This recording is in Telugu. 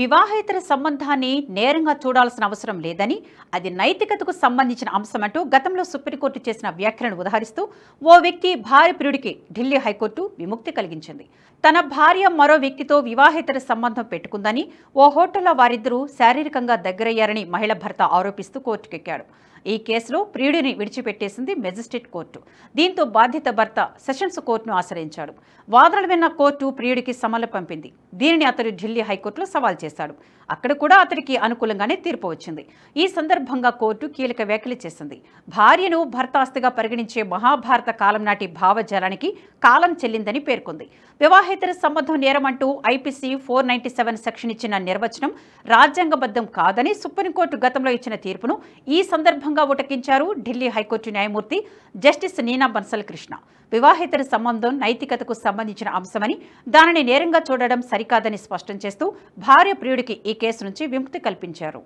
వివాహేతర సంబంధాన్ని నేరంగా చూడాల్సిన అవసరం లేదని, అది నైతికతకు సంబంధించిన అంశమంటూ గతంలో సుప్రీంకోర్టు చేసిన వ్యాఖ్యలను ఉదహరిస్తూ ఓ వ్యక్తి భార్య ప్రియుడికి ఢిల్లీ హైకోర్టు విముక్తి కలిగించింది. తన భార్య మరో వ్యక్తితో వివాహేతర సంబంధం పెట్టుకుందని, ఓ హోటల్లో వారిద్దరూ శారీరకంగా దగ్గరయ్యారని మహిళ భర్త ఆరోపిస్తూ కోర్టుకెక్కాడు. ఈ కేసులో ప్రియుడిని విడిచిపెట్టేసింది మెజిస్ట్రేట్ కోర్టు. దీంతో బాధిత భర్త సెషన్స్ కోర్టును ఆశ్రయించాడు. వాదనలు విన్న కోర్టు ప్రియుడికి సమన్లు పంపింది. దీనిని అతడు ఢిల్లీ హైకోర్టులో సవాల్ చేశాడు. అక్కడ కూడా అతడికి అనుకూలంగానే తీర్పు వచ్చింది. ఈ సందర్భంగా కోర్టు కీలక వ్యాఖ్యలు చేసింది. భార్యను భర్త ఆస్తిగా పరిగణించే మహాభారత కాలం నాటి భావజాలానికి కాలం చెల్లిందని పేర్కొంది. వివాహేతర సంబంధం నేరమంటూ ఐపీసీ 497 సెక్షన్ ఇచ్చిన నిర్వచనం రాజ్యాంగబద్ధం కాదని సుప్రీంకోర్టు గతంలో ఇచ్చిన తీర్పును ఈ సందర్భంగా ఉటంకించారు ఢిల్లీ హైకోర్టు న్యాయమూర్తి జస్టిస్ నీనా బన్సల్ కృష్ణ. వివాహేతర సంబంధం నైతికతకు సంబంధించిన అంశమని, దానిని నేరంగా చూడడం సరికాదని స్పష్టం చేస్తూ భార్య ప్రియుడికి ఈ కేసు నుంచి విముక్తి కల్పించారు.